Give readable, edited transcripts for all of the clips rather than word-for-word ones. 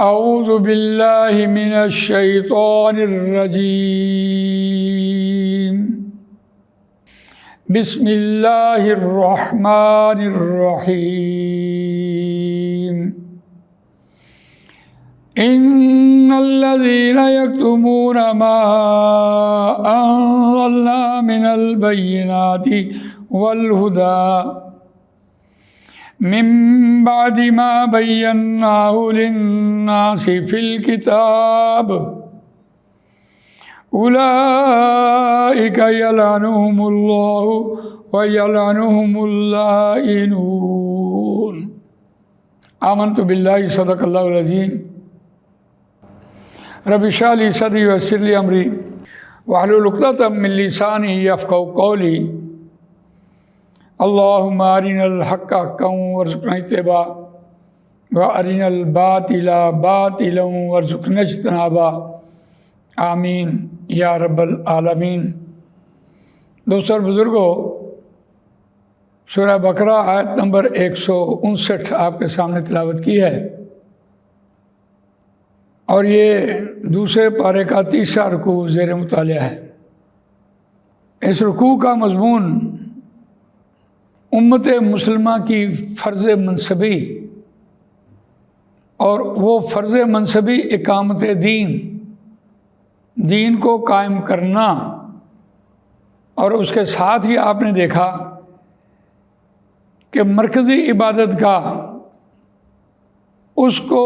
اعوذ باللہ من الشیطان الرجیم بسم اللہ الرحمن الرحیم ان الذین یکتمون ما انزلنا من البینات والہدی من بعد ما بیناہ للناس فی الکتاب اولئک یلعنہم اللہ ویلعنہم اللائنون۔ آمنت باللہ صدق اللہ العظیم۔ رب اشرح لی صدری ویسر لی امری واحلل عقدۃ من لسانی یفقہوا قولی۔ اللہم ارنا الحق حقا وارزقنا اتباعہ وارنا الباطل باطلا وارزقنا اجتنابہ، آمین یا رب العالمین۔ دوستو اور بزرگوں، سورہ بقرہ آیت نمبر 159 آپ کے سامنے تلاوت کی ہے، اور یہ دوسرے پارے کا تیسرا رکوع زیر مطالعہ ہے۔ اس رکوع کا مضمون امت مسلمہ کی فرض منصبی اور وہ فرض منصبی اقامت دین کو قائم کرنا، اور اس کے ساتھ ہی آپ نے دیکھا کہ مرکزی عبادت گاہ اس کو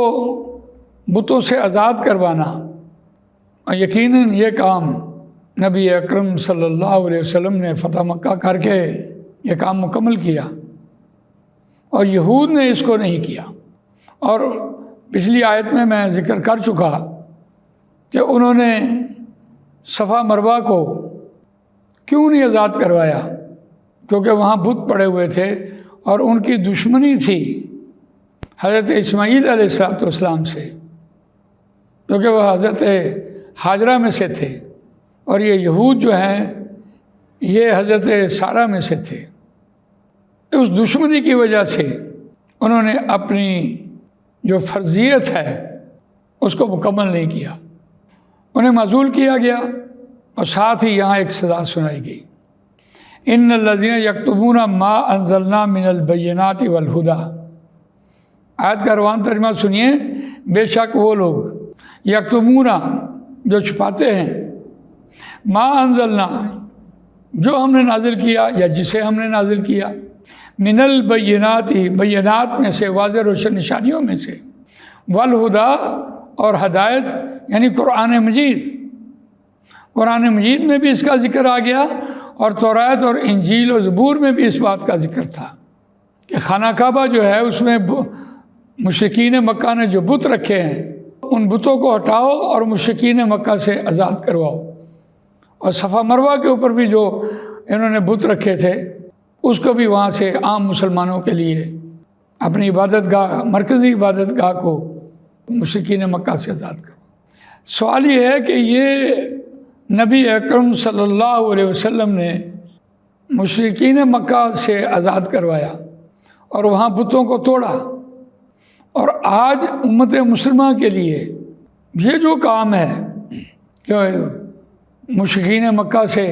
بتوں سے آزاد کروانا، اور یقیناً یہ کام نبی اکرم صلی اللہ علیہ وسلم نے فتح مکہ کر کے یہ کام مکمل کیا، اور یہود نے اس کو نہیں کیا۔ اور پچھلی آیت میں ذکر کر چکا کہ انہوں نے صفا مروہ کو کیوں نہیں آزاد کروایا، کیونکہ وہاں بت پڑے ہوئے تھے اور ان کی دشمنی تھی حضرت اسماعیل علیہ السلام سے، کیونکہ وہ حضرت ہاجرہ میں سے تھے، اور یہ یہود جو ہیں یہ حضرت سارہ میں سے تھے۔ اس دشمنی کی وجہ سے انہوں نے اپنی جو فرضیت ہے اس کو مکمل نہیں کیا، انہیں معزول کیا گیا، اور ساتھ ہی یہاں ایک سزا سنائی گئی، ان الذین یکتمون ما انزلنا من البینات والہدی۔ آیت کا روان ترجمہ سنیے، بے شک وہ لوگ یکتمون جو چھپاتے ہیں، ما انزلنا جو ہم نے نازل کیا یا جسے ہم نے نازل کیا، من البینات بینات میں سے، واضح روشن نشانیوں میں سے، والہدی اور ہدایت یعنی قرآن مجید۔ قرآن مجید میں بھی اس کا ذکر آ گیا، اور تورات اور انجیل و زبور میں بھی اس بات کا ذکر تھا کہ خانہ کعبہ جو ہے اس میں مشرکین مکہ نے جو بت رکھے ہیں ان بتوں کو ہٹاؤ اور مشرکین مکہ سے آزاد کرواؤ، اور صفا مروہ کے اوپر بھی جو انہوں نے بت رکھے تھے اس کو بھی وہاں سے عام مسلمانوں کے لیے اپنی عبادت گاہ، مرکزی عبادت گاہ کو مشرکین مکہ سے آزاد کرو۔ سوال یہ ہے کہ یہ نبی اکرم صلی اللہ علیہ وسلم نے مشرکین مکہ سے آزاد کروایا اور وہاں بتوں کو توڑا، اور آج امت مسلمہ کے لیے یہ جو کام ہے کہ مشرکین مکہ سے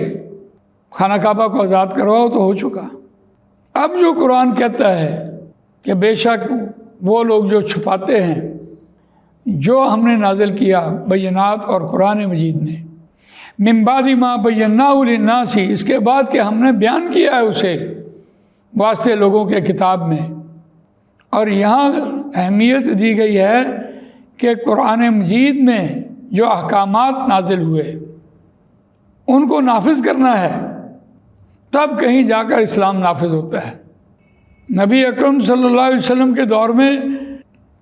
خانہ کعبہ کو آزاد کرواؤ تو ہو چکا۔ اب جو قرآن کہتا ہے کہ بے شک وہ لوگ جو چھپاتے ہیں جو ہم نے نازل کیا بینات اور قرآن مجید میں، من بعد ما بیناہ للناس، اس کے بعد کہ ہم نے بیان کیا ہے اسے واسطے لوگوں کے کتاب میں۔ اور یہاں اہمیت دی گئی ہے کہ قرآن مجید میں جو احکامات نازل ہوئے ان کو نافذ کرنا ہے، تب کہیں جا کر اسلام نافذ ہوتا ہے۔ نبی اکرم صلی اللہ علیہ وسلم کے دور میں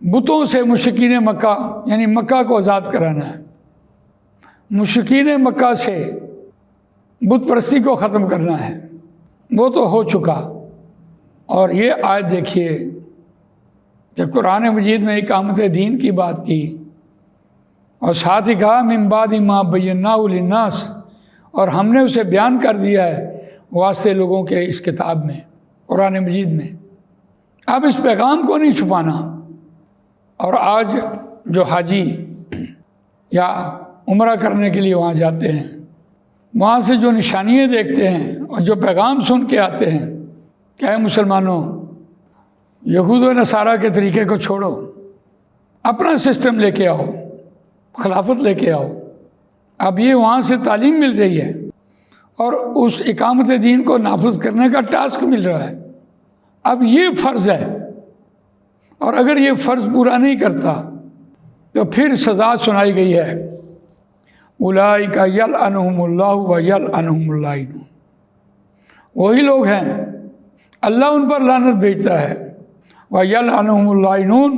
بتوں سے مشرکین مکہ یعنی مکہ کو آزاد کرانا ہے، مشرکین مکہ سے بت پرستی کو ختم کرنا ہے، وہ تو ہو چکا۔ اور یہ آیت دیکھیے کہ قرآن مجید میں اقامت دین کی بات کی، اور ساتھ ہی کہا من بعد ما بیناہ للناس، اور ہم نے اسے بیان کر دیا ہے واسطے لوگوں کے اس کتاب میں، قرآن مجید میں۔ اب اس پیغام کو نہیں چھپانا، اور آج جو حاجی یا عمرہ کرنے کے لیے وہاں جاتے ہیں، وہاں سے جو نشانیاں دیکھتے ہیں اور جو پیغام سن کے آتے ہیں کہ اے مسلمانوں، یہود و نصارہ کے طریقے کو چھوڑو، اپنا سسٹم لے کے آؤ، خلافت لے کے آؤ۔ اب یہ وہاں سے تعلیم مل رہی ہے اور اس اقامت دین کو نافذ کرنے کا ٹاسک مل رہا ہے۔ اب یہ فرض ہے، اور اگر یہ فرض پورا نہیں کرتا تو پھر سزا سنائی گئی ہے، اولئک یلعنہم اللہ و یلعنہم اللعینون۔ وہی لوگ ہیں اللہ ان پر لعنت بھیجتا ہے، و یلعنہم اللعینون،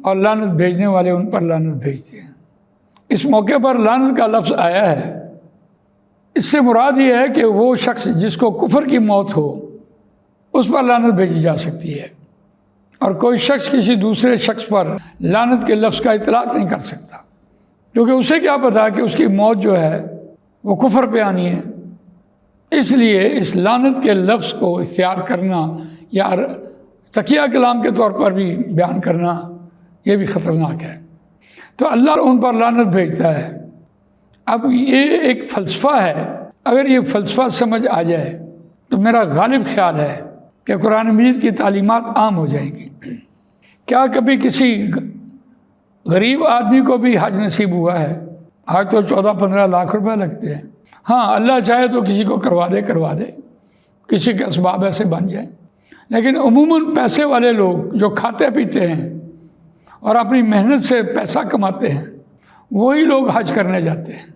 اور لعنت بھیجنے والے ان پر لعنت بھیجتے ہیں۔ اس موقع پر لعنت کا لفظ آیا ہے، اس سے مراد یہ ہے کہ وہ شخص جس کو کفر کی موت ہو اس پر لعنت بھیجی جا سکتی ہے، اور کوئی شخص کسی دوسرے شخص پر لعنت کے لفظ کا اطلاق نہیں کر سکتا، کیونکہ اسے کیا پتا کہ اس کی موت جو ہے وہ کفر پہ آنی ہے۔ اس لیے اس لعنت کے لفظ کو اختیار کرنا یا تقیہ کلام کے طور پر بھی بیان کرنا یہ بھی خطرناک ہے۔ تو اللہ ان پر لعنت بھیجتا ہے۔ اب یہ ایک فلسفہ ہے، اگر یہ فلسفہ سمجھ آ جائے تو میرا غالب خیال ہے کہ قرآن مجید کی تعلیمات عام ہو جائیں گی۔ کیا کبھی کسی غریب آدمی کو بھی حج نصیب ہوا ہے؟ آج تو 14-15 لاکھ روپے لگتے ہیں۔ ہاں اللہ چاہے تو کسی کو کروا دے، کسی کے اسباب ایسے بن جائیں، لیکن عموماً پیسے والے لوگ جو کھاتے پیتے ہیں اور اپنی محنت سے پیسہ کماتے ہیں وہی لوگ حج کرنے جاتے ہیں۔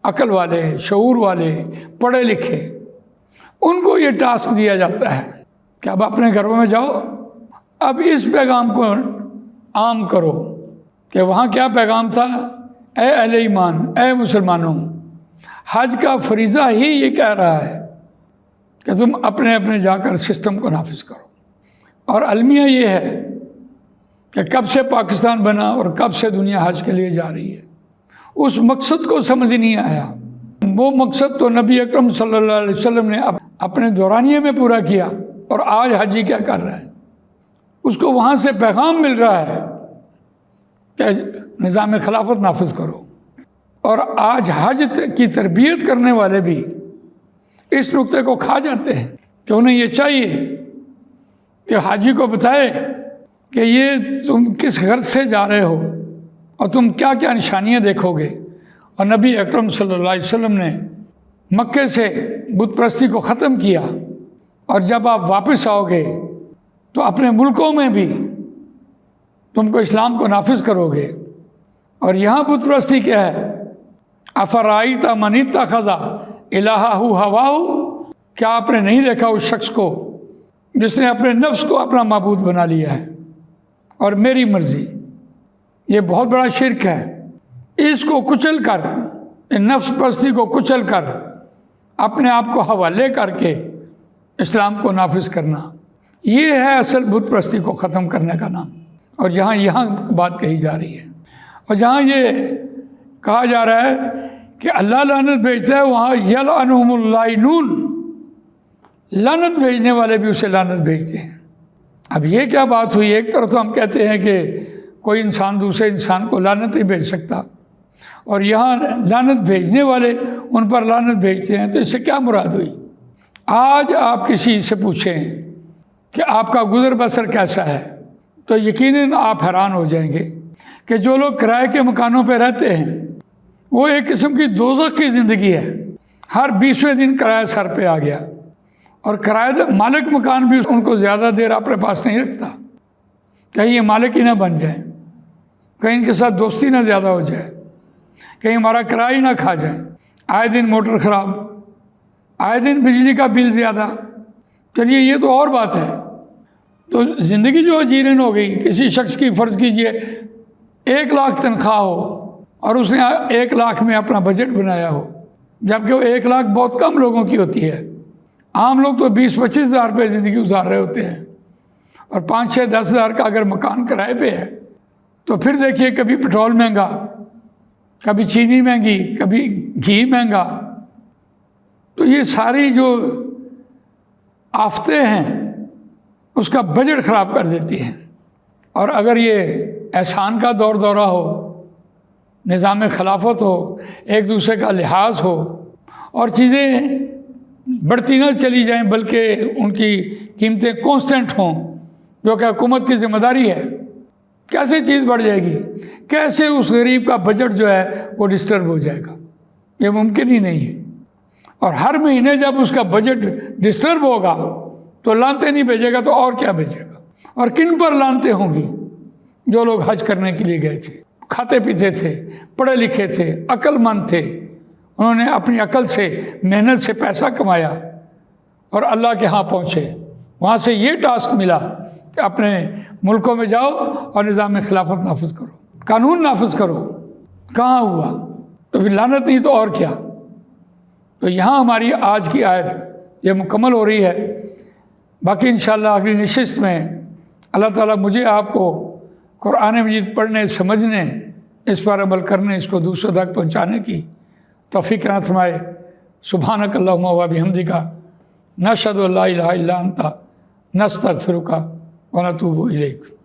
عقل والے، شعور والے، پڑھے لکھے، ان کو یہ ٹاسک دیا جاتا ہے کہ اب اپنے گھروں میں جاؤ، اب اس پیغام کو عام کرو کہ وہاں کیا پیغام تھا؟ اے اہل ایمان، اے مسلمانوں، حج کا فریضہ ہی یہ کہہ رہا ہے کہ تم اپنے اپنے جا کر سسٹم کو نافذ کرو۔ اور المیہ یہ ہے کہ کب سے پاکستان بنا اور کب سے دنیا حج کے لیے جا رہی ہے، اس مقصد کو سمجھ نہیں آیا۔ وہ مقصد تو نبی اکرم صلی اللہ علیہ وسلم نے اپنے دورانیے میں پورا کیا، اور آج حجی کیا کر رہا ہے؟ اس کو وہاں سے پیغام مل رہا ہے کہ نظام خلافت نافذ کرو، اور آج حج کی تربیت کرنے والے بھی اس نقطے کو کھا جاتے ہیں کہ انہیں یہ چاہیے کہ حاجی کو بتائے کہ یہ تم کس غرض سے جا رہے ہو اور تم کیا کیا نشانیاں دیکھو گے۔ اور نبی اکرم صلی اللہ علیہ وسلم نے مکے سے بت پرستی کو ختم کیا، اور جب آپ واپس آؤ گے تو اپنے ملکوں میں بھی تم کو اسلام کو نافذ کرو گے۔ اور یہاں بت پرستی کیا ہے؟ افرائیت من اتخذ الہہ ہواہ، کیا آپ نے نہیں دیکھا اس شخص کو جس نے اپنے نفس کو اپنا معبود بنا لیا ہے اور میری مرضی؟ یہ بہت بڑا شرک ہے۔ اس کو کچل کر، نفس پرستی کو کچل کر اپنے آپ کو حوالے کر کے اسلام کو نافذ کرنا، یہ ہے اصل بت پرستی کو ختم کرنے کا نام۔ اور یہاں بات کہی جا رہی ہے، اور جہاں یہ کہا جا رہا ہے کہ اللہ لعنت بھیجتا ہے، وہاں یلعنہم اللعینون، لعنت بھیجنے والے بھی اسے لعنت بھیجتے ہیں۔ اب یہ کیا بات ہوئی؟ ایک طرف تو ہم کہتے ہیں کہ کوئی انسان دوسرے انسان کو لعنت نہیں بھیج سکتا، اور یہاں لعنت بھیجنے والے ان پر لعنت بھیجتے ہیں، تو اس سے کیا مراد ہوئی؟ آج آپ کسی سے پوچھیں کہ آپ کا گزر بسر کیسا ہے تو یقیناً آپ حیران ہو جائیں گے کہ جو لوگ کرائے کے مکانوں پہ رہتے ہیں وہ ایک قسم کی دوزخ کی زندگی ہے۔ ہر 20ویں دن کرایہ سر پہ آ گیا، اور کرایہ مالک مکان بھی ان کو زیادہ دیر اپنے پاس نہیں رکھتا، کہیں یہ مالک ہی نہ بن جائیں، کہیں ان کے ساتھ دوستی نہ زیادہ ہو جائے، کہیں ہمارا کرایہ ہی نہ کھا جائیں۔ آئے دن موٹر خراب، آئے دن بجلی کا بل زیادہ۔ چلیے یہ تو اور بات ہے، تو زندگی جو جیرن ہو گئی۔ کسی شخص کی فرض کیجئے 1 لاکھ تنخواہ ہو اور اس نے 1 لاکھ میں اپنا بجٹ بنایا ہو، جبکہ وہ 1 لاکھ بہت کم لوگوں کی ہوتی ہے۔ عام لوگ تو 20-25 ہزار روپے زندگی گزار رہے ہوتے ہیں، اور 5-6-10 ہزار کا اگر مکان کرائے پہ ہے تو پھر دیکھیے کبھی پٹرول مہنگا، کبھی چینی مہنگی، کبھی گھی مہنگا۔ تو یہ ساری جو آفتیں ہیں اس کا بجٹ خراب کر دیتی ہیں۔ اور اگر یہ احسان کا دور دورہ ہو نظام خلافت ہو، ایک دوسرے کا لحاظ ہو، اور چیزیں بڑھتی نہ چلی جائیں بلکہ ان کی قیمتیں کانسٹنٹ ہوں، جو کہ حکومت کی ذمہ داری ہے۔ کیسے چیز بڑھ جائے گی؟ کیسے اس غریب کا بجٹ جو ہے وہ ڈسٹرب ہو جائے گا؟ یہ ممکن ہی نہیں ہے۔ اور ہر مہینے جب اس کا بجٹ ڈسٹرب ہوگا تو لانتیں نہیں بھیجے گا تو اور کیا بھیجے گا؟ اور کن پر لانتیں ہوں گی؟ جو لوگ حج کرنے کے لیے گئے تھے، کھاتے پیتے تھے، پڑھے لکھے تھے، عقل مند تھے، انہوں نے اپنی عقل سے، محنت سے پیسہ کمایا اور اللہ کے ہاں پہنچے۔ وہاں سے یہ ٹاسک ملا کہ اپنے ملکوں میں جاؤ اور نظام خلافت نافذ کرو، قانون نافذ کرو۔ کہاں ہوا؟ تو پھر لعنت نہیں تو اور کیا؟ تو یہاں ہماری آج کی آیت یہ مکمل ہو رہی ہے۔ باقی انشاءاللہ اگلی نشست میں اللہ تعالیٰ مجھے آپ کو قرآن مجید پڑھنے، سمجھنے، اس پر عمل کرنے، اس کو دوسروں تک پہنچانے کی توفیق عطا فرمائے۔ سبحانک اللہم و بحمدک، نشہد ان لا الہ الا انت، نستغفرک و نتوب الیک۔